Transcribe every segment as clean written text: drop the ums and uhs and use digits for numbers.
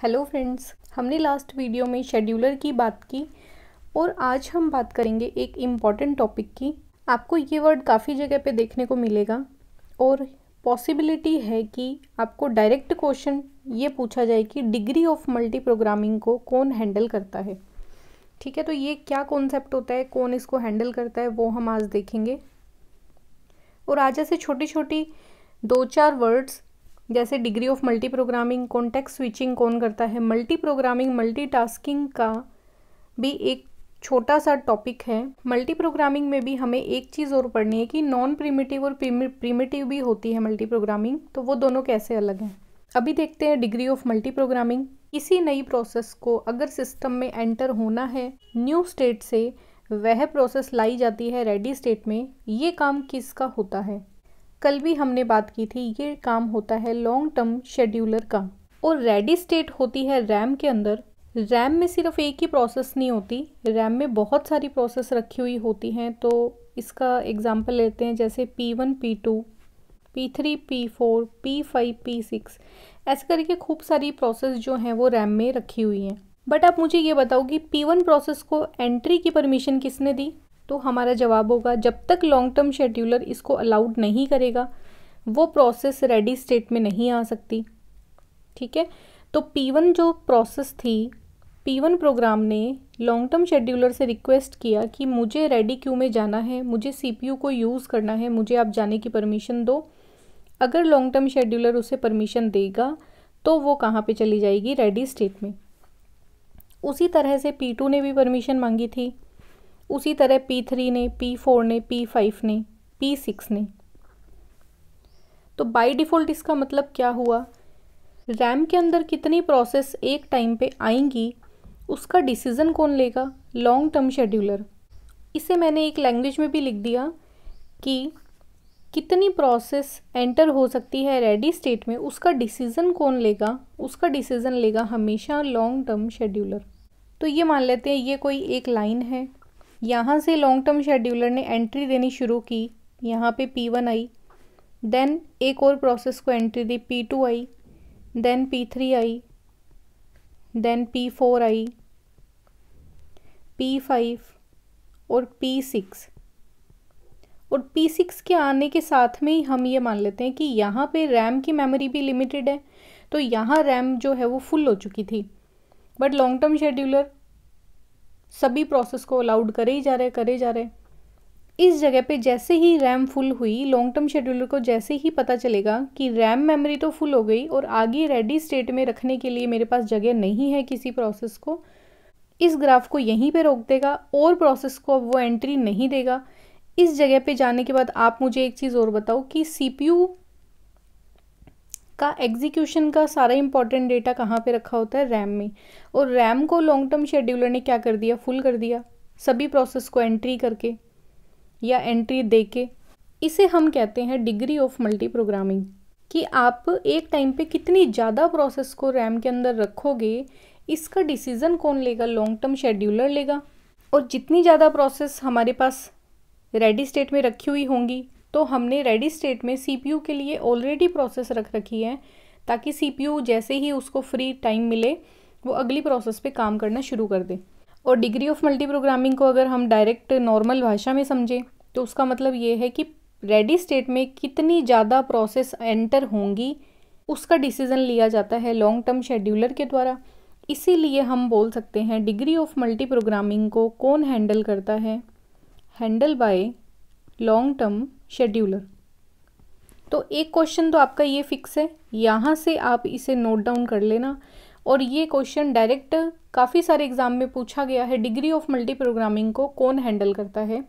Hello friends, हमने last video में scheduler की बात की और आज हम बात करेंगे एक इम्पॉर्टेंट टॉपिक की। आपको ये वर्ड काफ़ी जगह पे देखने को मिलेगा और पॉसिबिलिटी है कि आपको डायरेक्ट क्वेश्चन ये पूछा जाए कि डिग्री ऑफ मल्टी प्रोग्रामिंग को कौन हैंडल करता है। ठीक है, तो ये क्या कॉन्सेप्ट होता है, कौन इसको हैंडल करता है, वो हम आज देखेंगे। और आज ऐसे छोटी छोटी 2-4 वर्ड्स जैसे degree of multi programming, context switching कौन करता है, मल्टी प्रोग्रामिंग, मल्टीटास्किंग का भी एक छोटा सा टॉपिक है। मल्टी प्रोग्रामिंग में भी हमें एक चीज़ और पढ़नी है कि नॉन प्रिमिटिव और प्रिमिटिव भी होती है मल्टी प्रोग्रामिंग, तो वो दोनों कैसे अलग हैं। अभी देखते हैं डिग्री ऑफ मल्टी प्रोग्रामिंग। किसी नई प्रोसेस को अगर सिस्टम में एंटर होना है न्यू स्टेट से, वह प्रोसेस लाई जाती है रेडी स्टेट में। ये काम किसका होता है? कल भी हमने बात की थी, ये काम होता है लॉन्ग टर्म शेड्यूलर का। और रेडी स्टेट होती है रैम के अंदर। रैम में सिर्फ एक ही प्रोसेस नहीं होती, रैम में बहुत सारी प्रोसेस रखी हुई होती हैं। तो इसका एग्जांपल लेते हैं, जैसे P1, P2, P3, P4, P5, P6, ऐसे करके खूब सारी प्रोसेस जो हैं वो रैम में रखी हुई हैं। बट आप मुझे ये बताओ कि P1 प्रोसेस को एंट्री की परमिशन किसने दी? तो हमारा जवाब होगा, जब तक लॉन्ग टर्म शेड्यूलर इसको अलाउड नहीं करेगा वो प्रोसेस रेडी स्टेट में नहीं आ सकती। ठीक है, तो P1 जो प्रोसेस थी, P1 प्रोग्राम ने लॉन्ग टर्म शेड्यूलर से रिक्वेस्ट किया कि मुझे रेडी क्यू में जाना है, मुझे CPU को यूज़ करना है, मुझे आप जाने की परमिशन दो। अगर लॉन्ग टर्म शेड्यूलर उसे परमिशन देगा तो वो कहाँ पे चली जाएगी? रेडी स्टेट में। उसी तरह से P2 ने भी परमिशन मांगी थी, उसी तरह P3 ने, P4 ने, P5 ने, P6 ने। तो बाय डिफ़ॉल्ट इसका मतलब क्या हुआ? रैम के अंदर कितनी प्रोसेस एक टाइम पे आएंगी उसका डिसीज़न कौन लेगा? Long term scheduler. इसे मैंने एक लैंग्वेज में भी लिख दिया कि कितनी प्रोसेस एंटर हो सकती है रेडी स्टेट में, उसका डिसीज़न कौन लेगा? उसका डिसीज़न लेगा हमेशा लॉन्ग टर्म शेड्यूलर। तो ये मान लेते हैं ये कोई एक लाइन है, यहाँ से लॉन्ग टर्म शेड्यूलर ने एंट्री देनी शुरू की, यहाँ पे P1 आई, देन एक और प्रोसेस को एंट्री दी, P2 आई, देन P3 आई, देन P4 आई, P5 और P6। और P6 के आने के साथ में ही हम ये मान लेते हैं कि यहाँ पे रैम की मेमोरी भी लिमिटेड है, तो यहाँ रैम जो है वो फुल हो चुकी थी। बट लॉन्ग टर्म शेड्यूलर सभी प्रोसेस को अलाउड करे जा रहे। इस जगह पे जैसे ही रैम फुल हुई, लॉन्ग टर्म शेड्यूलर को जैसे ही पता चलेगा कि रैम मेमोरी तो फुल हो गई और आगे रेडी स्टेट में रखने के लिए मेरे पास जगह नहीं है किसी प्रोसेस को, इस ग्राफ को यहीं पे रोक देगा और प्रोसेस को वो एंट्री नहीं देगा। इस जगह पे जाने के बाद आप मुझे एक चीज़ और बताओ कि CPU का एग्जीक्यूशन का सारा इंपॉर्टेंट डेटा कहाँ पे रखा होता है? रैम में। और रैम को लॉन्ग टर्म शेड्यूलर ने क्या कर दिया? फुल कर दिया, सभी प्रोसेस को एंट्री करके या एंट्री देके। इसे हम कहते हैं डिग्री ऑफ मल्टी प्रोग्रामिंग, कि आप एक टाइम पे कितनी ज़्यादा प्रोसेस को रैम के अंदर रखोगे, इसका डिसीज़न कौन लेगा? लॉन्ग टर्म शेड्यूलर लेगा। और जितनी ज़्यादा प्रोसेस हमारे पास रेडी स्टेट में रखी हुई होंगी, तो हमने रेडी स्टेट में CPU के लिए ऑलरेडी प्रोसेस रख रखी है, ताकि CPU जैसे ही उसको फ्री टाइम मिले वो अगली प्रोसेस पे काम करना शुरू कर दे। और डिग्री ऑफ मल्टी प्रोग्रामिंग को अगर हम डायरेक्ट नॉर्मल भाषा में समझें तो उसका मतलब ये है कि रेडी स्टेट में कितनी ज़्यादा प्रोसेस एंटर होंगी उसका डिसीज़न लिया जाता है लॉन्ग टर्म शेड्यूलर के द्वारा। इसीलिए हम बोल सकते हैं डिग्री ऑफ मल्टी प्रोग्रामिंग को कौन हैंडल करता है? Handle bye long term scheduler. तो एक क्वेश्चन तो आपका ये फिक्स है, यहाँ से आप इसे नोट डाउन कर लेना। और ये क्वेश्चन डायरेक्ट काफ़ी सारे एग्जाम में पूछा गया है, डिग्री ऑफ मल्टी प्रोग्रामिंग को कौन हैंडल करता है?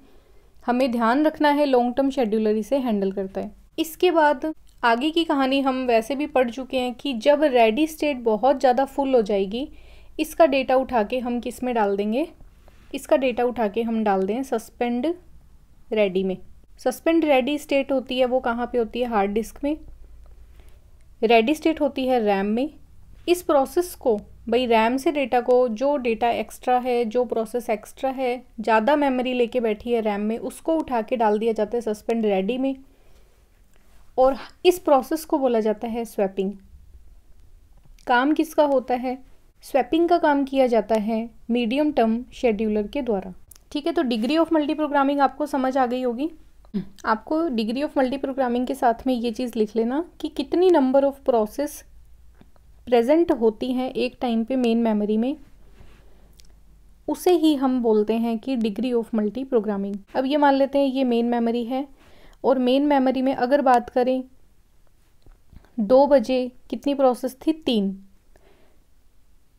हमें ध्यान रखना है लॉन्ग टर्म शेड्यूलर इसे हैंडल करता है। इसके बाद आगे की कहानी हम वैसे भी पढ़ चुके हैं कि जब रेडी स्टेट बहुत ज़्यादा फुल हो जाएगी, इसका डेटा उठा के हम किस में डाल देंगे? इसका डेटा उठा के हम डाल दें सस्पेंड रेडी में। सस्पेंड रेडी स्टेट होती है वो कहाँ पे होती है? हार्ड डिस्क में। रेडी स्टेट होती है रैम में। इस प्रोसेस को भाई रैम से डेटा को, जो डेटा एक्स्ट्रा है, जो प्रोसेस एक्स्ट्रा है, ज़्यादा मेमोरी लेके बैठी है रैम में, उसको उठा के डाल दिया जाता है सस्पेंड रेडी में। और इस प्रोसेस को बोला जाता है स्वैपिंग। काम किसका होता है? स्वैपिंग का काम किया जाता है मीडियम टर्म शेड्यूलर के द्वारा। ठीक है, तो डिग्री ऑफ मल्टी प्रोग्रामिंग आपको समझ आ गई होगी। आपको डिग्री ऑफ मल्टी प्रोग्रामिंग के साथ में ये चीज़ लिख लेना कि कितनी नंबर ऑफ प्रोसेस प्रेजेंट होती हैं एक टाइम पे मेन मेमोरी में, उसे ही हम बोलते हैं कि डिग्री ऑफ मल्टी प्रोग्रामिंग। अब ये मान लेते हैं ये मेन मेमोरी है, और मेन मेमोरी में अगर बात करें 2 बजे कितनी प्रोसेस थी? 3।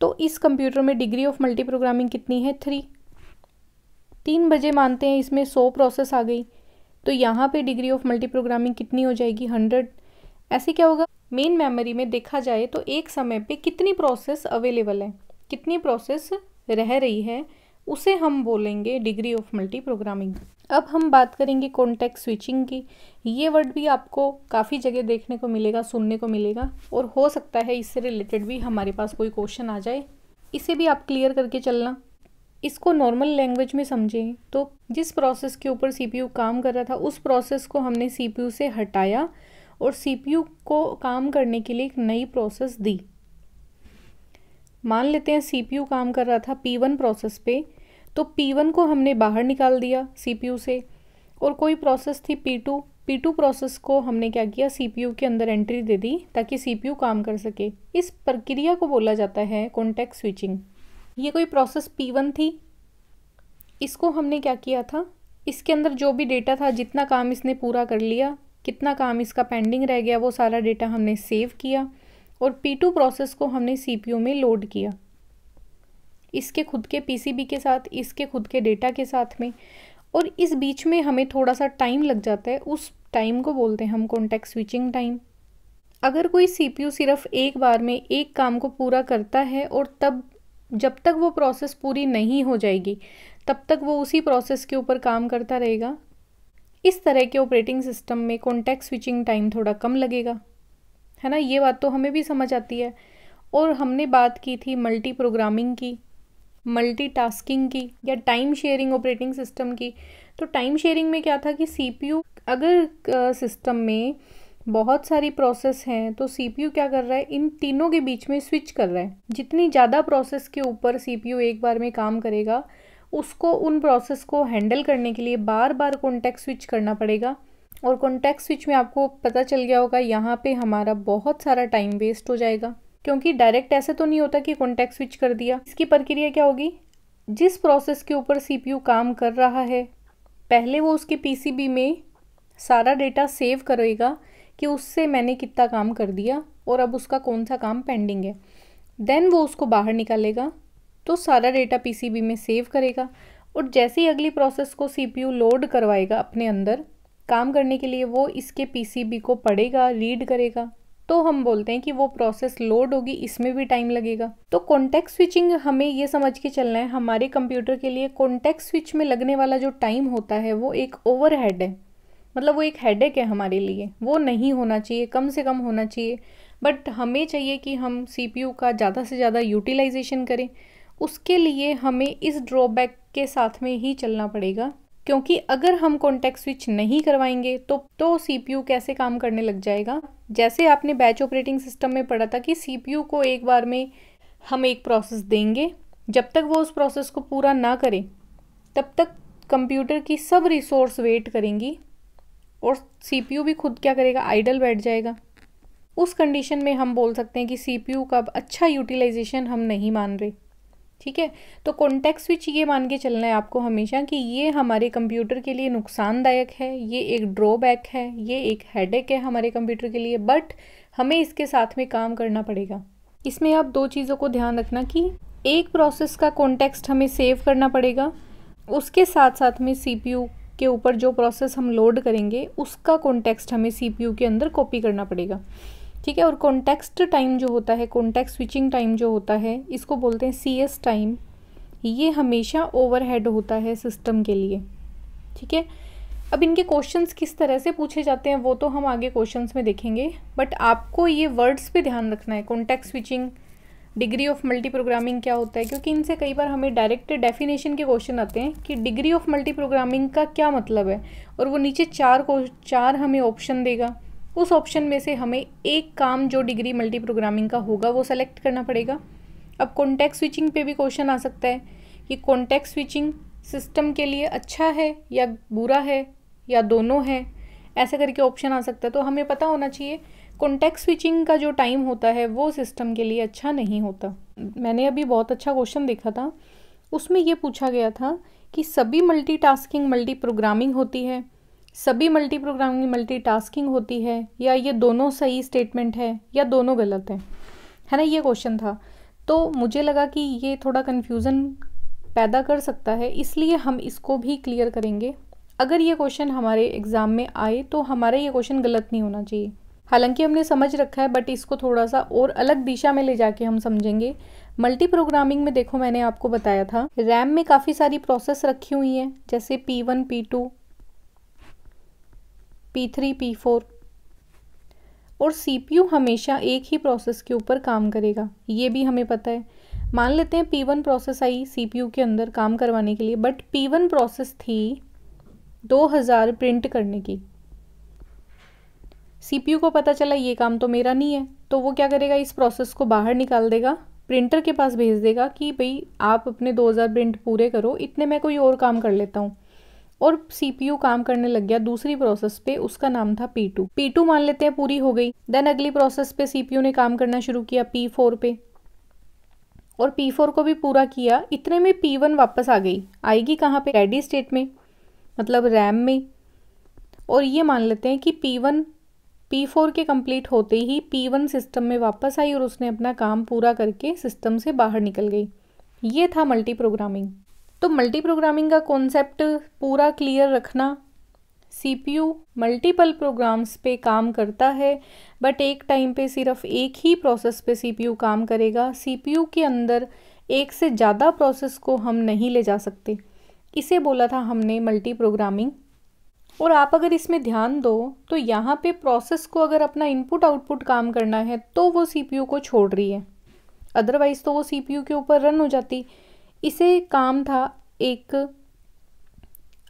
तो इस कंप्यूटर में डिग्री ऑफ मल्टी प्रोग्रामिंग कितनी है? 3। 3 बजे मानते हैं इसमें 100 प्रोसेस आ गई, तो यहाँ पे डिग्री ऑफ मल्टी प्रोग्रामिंग कितनी हो जाएगी? 100। ऐसे क्या होगा, मेन मेमोरी में देखा जाए तो एक समय पे कितनी प्रोसेस अवेलेबल है, कितनी प्रोसेस रह रही है, उसे हम बोलेंगे डिग्री ऑफ मल्टी प्रोग्रामिंग। अब हम बात करेंगे कॉन्टेक्स्ट स्विचिंग की। ये वर्ड भी आपको काफ़ी जगह देखने को मिलेगा, सुनने को मिलेगा, और हो सकता है इससे रिलेटेड भी हमारे पास कोई क्वेश्चन आ जाए। इसे भी आप क्लियर करके चलना। इसको नॉर्मल लैंग्वेज में समझें तो जिस प्रोसेस के ऊपर सीपीयू काम कर रहा था उस प्रोसेस को हमने सीपीयू से हटाया और सीपीयू को काम करने के लिए एक नई प्रोसेस दी। मान लेते हैं सीपीयू काम कर रहा था P1 प्रोसेस पे, तो P1 को हमने बाहर निकाल दिया सीपीयू से, और कोई प्रोसेस थी P2 प्रोसेस को हमने क्या किया, सीपीयू के अंदर एंट्री दे दी ताकि सीपीयू काम कर सके। इस प्रक्रिया को बोला जाता है कॉन्टेक्स्ट स्विचिंग। ये कोई प्रोसेस P1 थी, इसको हमने क्या किया था, इसके अंदर जो भी डेटा था, जितना काम इसने पूरा कर लिया, कितना काम इसका पेंडिंग रह गया, वो सारा डेटा हमने सेव किया, और P2 प्रोसेस को हमने सीपीयू में लोड किया, इसके खुद के पीसीबी के साथ, इसके खुद के डेटा के साथ में, और इस बीच में हमें थोड़ा सा टाइम लग जाता है, उस टाइम को बोलते हैं हम कॉन्टेक्स्ट स्विचिंग टाइम। अगर कोई सीपीयू सिर्फ एक बार में एक काम को पूरा करता है और तब जब तक वो प्रोसेस पूरी नहीं हो जाएगी तब तक वो उसी प्रोसेस के ऊपर काम करता रहेगा, इस तरह के ऑपरेटिंग सिस्टम में कॉन्टेक्स्ट स्विचिंग टाइम थोड़ा कम लगेगा, है ना। ये बात तो हमें भी समझ आती है। और हमने बात की थी मल्टी प्रोग्रामिंग की, मल्टीटास्किंग की, या टाइम शेयरिंग ऑपरेटिंग सिस्टम की। तो टाइम शेयरिंग में क्या था कि सीपीयू अगर सिस्टम में बहुत सारी प्रोसेस हैं तो सीपीयू क्या कर रहा है, इन तीनों के बीच में स्विच कर रहा है। जितनी ज़्यादा प्रोसेस के ऊपर सीपीयू एक बार में काम करेगा उसको उन प्रोसेस को हैंडल करने के लिए बार बार कॉन्टेक्स्ट स्विच करना पड़ेगा। और कॉन्टेक्स्ट स्विच में आपको पता चल गया होगा यहाँ पे हमारा बहुत सारा टाइम वेस्ट हो जाएगा, क्योंकि डायरेक्ट ऐसे तो नहीं होता कि कॉन्टेक्स्ट स्विच कर दिया। इसकी प्रक्रिया क्या होगी, जिस प्रोसेस के ऊपर सीपीयू काम कर रहा है पहले वो उसके पीसीबी में सारा डेटा सेव करेगा कि उससे मैंने कितना काम कर दिया और अब उसका कौन सा काम पेंडिंग है। देन वो उसको बाहर निकालेगा तो सारा डेटा पीसीबी में सेव करेगा, और जैसे ही अगली प्रोसेस को सीपीयू लोड करवाएगा अपने अंदर काम करने के लिए, वो इसके पीसीबी को पढ़ेगा, रीड करेगा, तो हम बोलते हैं कि वो प्रोसेस लोड होगी, इसमें भी टाइम लगेगा। तो कॉन्टेक्स्ट स्विचिंग हमें ये समझ के चलना है, हमारे कंप्यूटर के लिए कॉन्टेक्स्ट स्विच में लगने वाला जो टाइम होता है वो एक ओवरहेड है, मतलब वो एक हेडेक है हमारे लिए। वो नहीं होना चाहिए, कम से कम होना चाहिए, बट हमें चाहिए कि हम सीपीयू का ज़्यादा से ज़्यादा यूटिलाइजेशन करें। उसके लिए हमें इस ड्रॉबैक के साथ में ही चलना पड़ेगा, क्योंकि अगर हम कॉन्टेक्स्ट स्विच नहीं करवाएंगे तो सीपीयू कैसे काम करने लग जाएगा। जैसे आपने बैच ऑपरेटिंग सिस्टम में पढ़ा था कि सीपीयू को एक बार में हम एक प्रोसेस देंगे, जब तक वो उस प्रोसेस को पूरा ना करे तब तक कंप्यूटर की सब रिसोर्स वेट करेंगी और सीपीयू भी खुद क्या करेगा, आइडल बैठ जाएगा। उस कंडीशन में हम बोल सकते हैं कि सीपीयू का अच्छा यूटिलाइजेशन हम नहीं मान रहे। ठीक है, तो कॉन्टेक्स्ट स्विच ये मान के चलना है आपको हमेशा कि ये हमारे कंप्यूटर के लिए नुकसानदायक है, ये एक ड्रॉबैक है, ये एक हेडेक है हमारे कंप्यूटर के लिए, बट हमें इसके साथ में काम करना पड़ेगा। इसमें आप 2 चीज़ों को ध्यान रखना कि एक प्रोसेस का कॉन्टेक्स्ट हमें सेव करना पड़ेगा, उसके साथ साथ में सीपीयू के ऊपर जो प्रोसेस हम लोड करेंगे उसका कॉन्टेक्स्ट हमें सीपीयू के अंदर कॉपी करना पड़ेगा। ठीक है, और कॉन्टेक्स्ट टाइम जो होता है, कॉन्टेक्स्ट स्विचिंग टाइम जो होता है, इसको बोलते हैं CS टाइम। ये हमेशा ओवरहेड होता है सिस्टम के लिए। ठीक है, अब इनके क्वेश्चंस किस तरह से पूछे जाते हैं वो तो हम आगे क्वेश्चंस में देखेंगे, बट आपको ये वर्ड्स पे ध्यान रखना है, context switching, degree of multi programming क्या होता है, क्योंकि इनसे कई बार हमें डायरेक्ट डेफिनेशन के क्वेश्चन आते हैं कि डिग्री ऑफ मल्टी प्रोग्रामिंग का क्या मतलब है, और वो नीचे 4 हमें ऑप्शन देगा उस ऑप्शन में से हमें एक काम जो डिग्री मल्टी प्रोग्रामिंग का होगा वो सेलेक्ट करना पड़ेगा। अब कॉन्टेक्स्ट स्विचिंग पे भी क्वेश्चन आ सकता है कि कॉन्टेक्स्ट स्विचिंग सिस्टम के लिए अच्छा है या बुरा है या दोनों है, ऐसे करके ऑप्शन आ सकता है। तो हमें पता होना चाहिए कॉन्टेक्स्ट स्विचिंग का जो टाइम होता है वो सिस्टम के लिए अच्छा नहीं होता। मैंने अभी बहुत अच्छा क्वेश्चन देखा था, उसमें ये पूछा गया था कि सभी मल्टीटास्किंग मल्टी प्रोग्रामिंग होती है, सभी मल्टी प्रोग्रामिंग मल्टीटास्किंग होती है, या ये दोनों सही स्टेटमेंट है या दोनों गलत है ना, ये क्वेश्चन था। तो मुझे लगा कि ये थोड़ा कन्फ्यूज़न पैदा कर सकता है, इसलिए हम इसको भी क्लियर करेंगे। अगर ये क्वेश्चन हमारे एग्ज़ाम में आए तो हमारा ये क्वेश्चन गलत नहीं होना चाहिए। हालांकि हमने समझ रखा है, बट इसको थोड़ा सा और अलग दिशा में ले जाके हम समझेंगे। मल्टी प्रोग्रामिंग में देखो, मैंने आपको बताया था रैम में काफ़ी सारी प्रोसेस रखी हुई हैं, जैसे P1, P2, P3, P4, और CPU हमेशा एक ही प्रोसेस के ऊपर काम करेगा, ये भी हमें पता है। मान लेते हैं P1 प्रोसेस आई CPU के अंदर काम करवाने के लिए, बट P1 प्रोसेस थी 2000 प्रिंट करने की। CPU को पता चला ये काम तो मेरा नहीं है, तो वो क्या करेगा, इस प्रोसेस को बाहर निकाल देगा, प्रिंटर के पास भेज देगा कि भाई आप अपने 2000 प्रिंट पूरे करो, इतने में कोई और काम कर लेता हूँ। और CPU काम करने लग गया दूसरी प्रोसेस पे, उसका नाम था P2। P2 मान लेते हैं पूरी हो गई, देन अगली प्रोसेस पे CPU ने काम करना शुरू किया P4 पे, और P4 को भी पूरा किया। इतने में P1 वापस आ गई, आएगी कहाँ पे, रेडी स्टेट में, मतलब रैम में। और ये मान लेते हैं कि P1 P4 के कंप्लीट होते ही P1 सिस्टम में वापस आई और उसने अपना काम पूरा करके सिस्टम से बाहर निकल गई। ये था मल्टी प्रोग्रामिंग। तो मल्टी प्रोग्रामिंग का कॉन्सेप्ट पूरा क्लियर रखना। CPU मल्टीपल प्रोग्राम्स पे काम करता है, बट एक टाइम पे सिर्फ एक ही प्रोसेस पे CPU काम करेगा। CPU के अंदर एक से ज़्यादा प्रोसेस को हम नहीं ले जा सकते, इसे बोला था हमने मल्टी प्रोग्रामिंग। और आप अगर इसमें ध्यान दो तो यहाँ पे प्रोसेस को अगर अपना इनपुट आउटपुट काम करना है तो वो CPU को छोड़ रही है, अदरवाइज़ तो वो CPU के ऊपर रन हो जाती। इसे काम था एक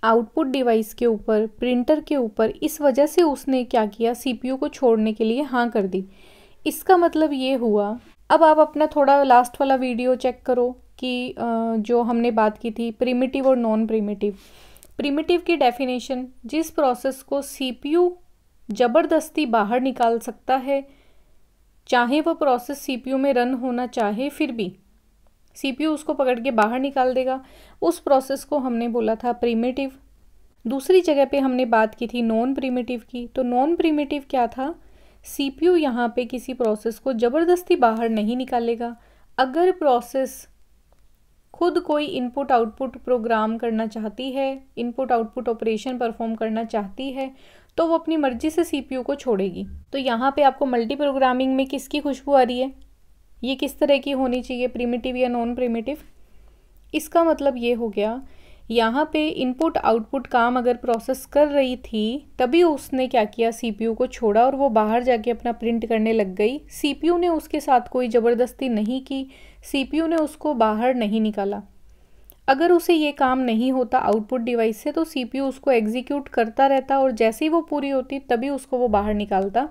आउटपुट डिवाइस के ऊपर, प्रिंटर के ऊपर, इस वजह से उसने क्या किया, CPU को छोड़ने के लिए हाँ कर दी। इसका मतलब ये हुआ। अब आप अपना थोड़ा लास्ट वाला वीडियो चेक करो कि जो हमने बात की थी प्रिमिटिव और नॉन प्रिमिटिव। प्रिमिटिव की डेफिनेशन, जिस प्रोसेस को CPU ज़बरदस्ती बाहर निकाल सकता है, चाहे वो प्रोसेस CPU में रन होना चाहे, फिर भी CPU उसको पकड़ के बाहर निकाल देगा, उस प्रोसेस को हमने बोला था प्रिमिटिव। दूसरी जगह पे हमने बात की थी नॉन प्रिमिटिव की। तो नॉन प्रिमिटिव क्या था, CPU यहाँ पे किसी प्रोसेस को ज़बरदस्ती बाहर नहीं निकालेगा। अगर प्रोसेस खुद कोई इनपुट आउटपुट प्रोग्राम करना चाहती है, इनपुट आउटपुट ऑपरेशन परफॉर्म करना चाहती है, तो वो अपनी मर्जी से CPU को छोड़ेगी। तो यहाँ पे आपको मल्टी प्रोग्रामिंग में किसकी खुशबू आ रही है, ये किस तरह की होनी चाहिए, प्रिमिटिव या नॉन प्रिमिटिव। इसका मतलब ये हो गया, यहाँ पे इनपुट आउटपुट काम अगर प्रोसेस कर रही थी तभी उसने क्या किया, CPU को छोड़ा और वो बाहर जाके अपना प्रिंट करने लग गई। CPU ने उसके साथ कोई ज़बरदस्ती नहीं की, CPU ने उसको बाहर नहीं निकाला। अगर उसे ये काम नहीं होता आउटपुट डिवाइस से तो CPU उसको एग्जीक्यूट करता रहता और जैसे ही वो पूरी होती तभी उसको वो बाहर निकालता।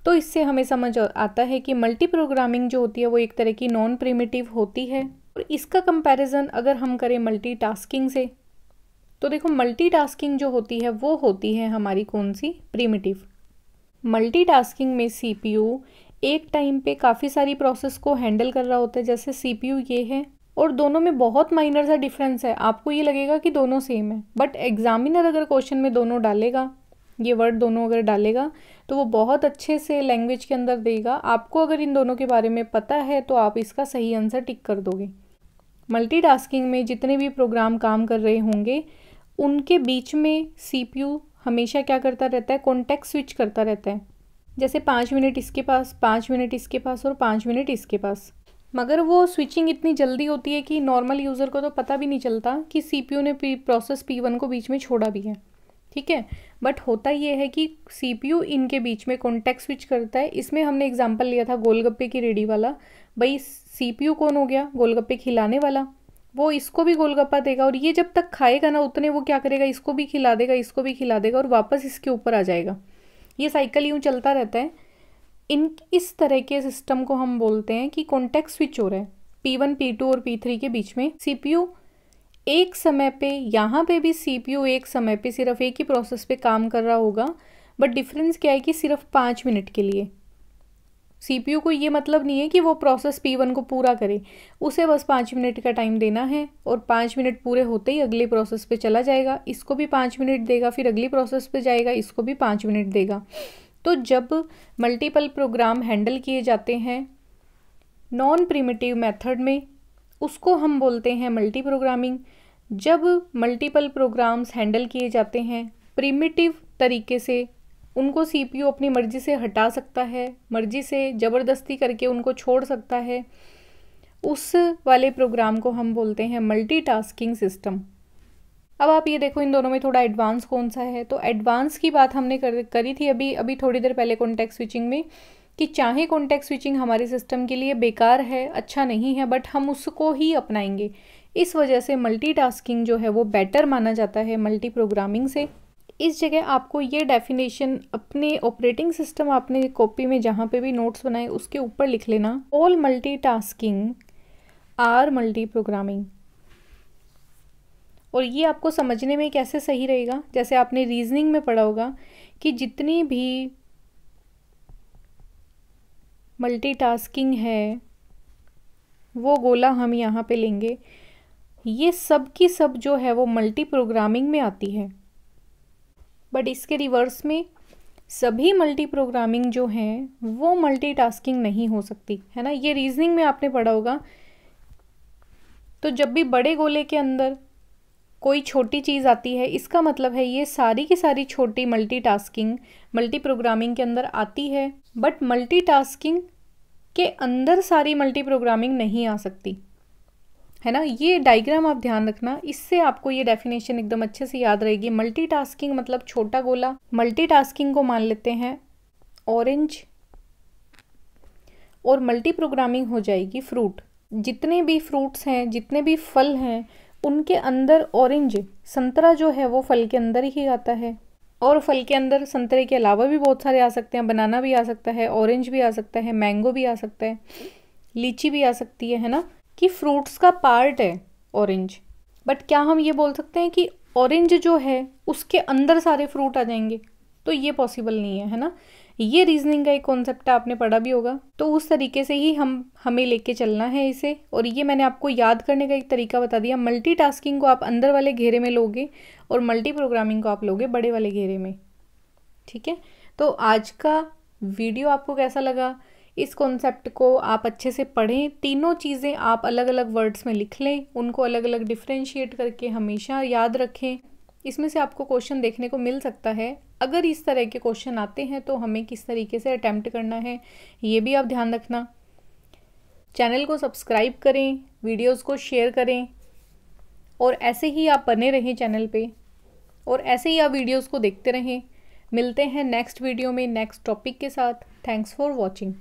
तो इससे हमें समझ आता है कि मल्टी प्रोग्रामिंग जो होती है वो एक तरह की नॉन प्रिमिटिव होती है। और इसका कंपैरिजन अगर हम करें मल्टीटास्किंग से, तो देखो मल्टीटास्किंग जो होती है वो होती है हमारी कौन सी, प्रिमिटिव। मल्टीटास्किंग में CPU एक टाइम पे काफ़ी सारी प्रोसेस को हैंडल कर रहा होता है, जैसे CPU ये है, और दोनों में बहुत माइनर सा डिफरेंस है। आपको ये लगेगा कि दोनों सेम है, बट एग्जामिनर अगर क्वेश्चन में दोनों डालेगा, ये वर्ड दोनों अगर डालेगा, तो वो बहुत अच्छे से लैंग्वेज के अंदर देगा। आपको अगर इन दोनों के बारे में पता है तो आप इसका सही आंसर टिक कर दोगे। मल्टीटास्किंग में जितने भी प्रोग्राम काम कर रहे होंगे उनके बीच में CPU हमेशा क्या करता रहता है, कॉन्टेक्स्ट स्विच करता रहता है। जैसे 5 मिनट इसके पास, 5 मिनट इसके पास और 5 मिनट इसके पास। मगर वो स्विचिंग इतनी जल्दी होती है कि नॉर्मल यूज़र को तो पता भी नहीं चलता कि CPU ने प्रोसेस P1 को बीच में छोड़ा भी है, ठीक है। बट होता ये है कि CPU इनके बीच में कॉन्टेक्स्ट स्विच करता है। इसमें हमने एग्जांपल लिया था गोलगप्पे की रेडी वाला। भाई CPU कौन हो गया, गोलगप्पे खिलाने वाला, वो इसको भी गोलगप्पा देगा और ये जब तक खाएगा ना उतने वो क्या करेगा, इसको भी खिला देगा, इसको भी खिला देगा और वापस इसके ऊपर आ जाएगा। ये साइकिल यूँ चलता रहता है। इस तरह के सिस्टम को हम बोलते हैं कि कॉन्टेक्स्ट स्विच हो रहा है P1 P2 और P3 के बीच में। CPU एक समय पे, यहाँ पे भी CPU एक समय पे सिर्फ एक ही प्रोसेस पे काम कर रहा होगा, बट डिफरेंस क्या है कि सिर्फ 5 मिनट के लिए। CPU को ये मतलब नहीं है कि वो प्रोसेस P1 को पूरा करे, उसे बस 5 मिनट का टाइम देना है और 5 मिनट पूरे होते ही अगले प्रोसेस पे चला जाएगा, इसको भी 5 मिनट देगा, फिर अगली प्रोसेस पे जाएगा, इसको भी 5 मिनट देगा। तो जब मल्टीपल प्रोग्राम हैंडल किए जाते हैं नॉन प्रिमिटिव मेथड में, उसको हम बोलते हैं मल्टी प्रोग्रामिंग। जब मल्टीपल प्रोग्राम्स हैंडल किए जाते हैं प्रिमिटिव तरीके से, उनको CPU अपनी मर्जी से हटा सकता है, मर्जी से ज़बरदस्ती करके उनको छोड़ सकता है, उस वाले प्रोग्राम को हम बोलते हैं मल्टीटास्किंग सिस्टम। अब आप ये देखो इन दोनों में थोड़ा एडवांस कौन सा है। तो एडवांस की बात हमने करी थी अभी थोड़ी देर पहले कॉन्टेक्स्ट स्विचिंग में, कि चाहे कॉन्टेक्स्ट स्विचिंग हमारे सिस्टम के लिए बेकार है, अच्छा नहीं है, बट हम उसको ही अपनाएंगे। इस वजह से मल्टीटास्किंग जो है वो बेटर माना जाता है मल्टी प्रोग्रामिंग से। इस जगह आपको ये डेफिनेशन अपने ऑपरेटिंग सिस्टम, आपने कॉपी में जहाँ पे भी नोट्स बनाए उसके ऊपर लिख लेना, all multitasking are multi programming. और ये आपको समझने में कैसे सही रहेगा, जैसे आपने रीजनिंग में पढ़ा होगा कि जितनी भी मल्टीटास्किंग है वो गोला हम यहाँ पे लेंगे, ये सब की सब जो है वो मल्टी प्रोग्रामिंग में आती है। बट इसके रिवर्स में सभी मल्टी प्रोग्रामिंग जो हैं वो मल्टीटास्किंग नहीं हो सकती, है ना। ये रीजनिंग में आपने पढ़ा होगा। तो जब भी बड़े गोले के अंदर कोई छोटी चीज़ आती है, इसका मतलब है ये सारी की सारी छोटी मल्टीटास्किंग मल्टी प्रोग्रामिंग के अंदर आती है, बट मल्टीटास्किंग के अंदर सारी मल्टी प्रोग्रामिंग नहीं आ सकती, है ना। ये डायग्राम आप ध्यान रखना, इससे आपको ये डेफिनेशन एकदम अच्छे से याद रहेगी। मल्टीटास्किंग मतलब छोटा गोला। मल्टीटास्किंग को मान लेते हैं ऑरेंज, और मल्टी प्रोग्रामिंग हो जाएगी फ्रूट। जितने भी फ्रूट्स हैं, जितने भी फल हैं, उनके अंदर ऑरेंज, संतरा जो है वो फल के अंदर ही आता है। और फल के अंदर संतरे के अलावा भी बहुत सारे आ सकते हैं, बनाना भी आ सकता है, ऑरेंज भी आ सकता है, मैंगो भी आ सकता है, लीची भी आ सकती है ना, कि फ्रूट्स का पार्ट है ऑरेंज। बट क्या हम ये बोल सकते हैं कि ऑरेंज जो है उसके अंदर सारे फ्रूट आ जाएंगे? तो ये पॉसिबल नहीं है ना। ये रीजनिंग का एक कॉन्सेप्ट आपने पढ़ा भी होगा, तो उस तरीके से ही हमें लेके चलना है इसे। और ये मैंने आपको याद करने का एक तरीका बता दिया। मल्टीटास्किंग को आप अंदर वाले घेरे में लोगे और मल्टी प्रोग्रामिंग को आप लोगे बड़े वाले घेरे में, ठीक है। तो आज का वीडियो आपको कैसा लगा? इस कॉन्सेप्ट को आप अच्छे से पढ़ें, तीनों चीज़ें आप अलग अलग वर्ड्स में लिख लें, उनको अलग अलग डिफ्रेंशिएट करके हमेशा याद रखें। इसमें से आपको क्वेश्चन देखने को मिल सकता है। अगर इस तरह के क्वेश्चन आते हैं तो हमें किस तरीके से अटेम्प्ट करना है, ये भी आप ध्यान रखना। चैनल को सब्सक्राइब करें, वीडियोस को शेयर करें, और ऐसे ही आप बने रहें चैनल पे, और ऐसे ही आप वीडियोस को देखते रहें। मिलते हैं नेक्स्ट वीडियो में नेक्स्ट टॉपिक के साथ। Thanks for watching.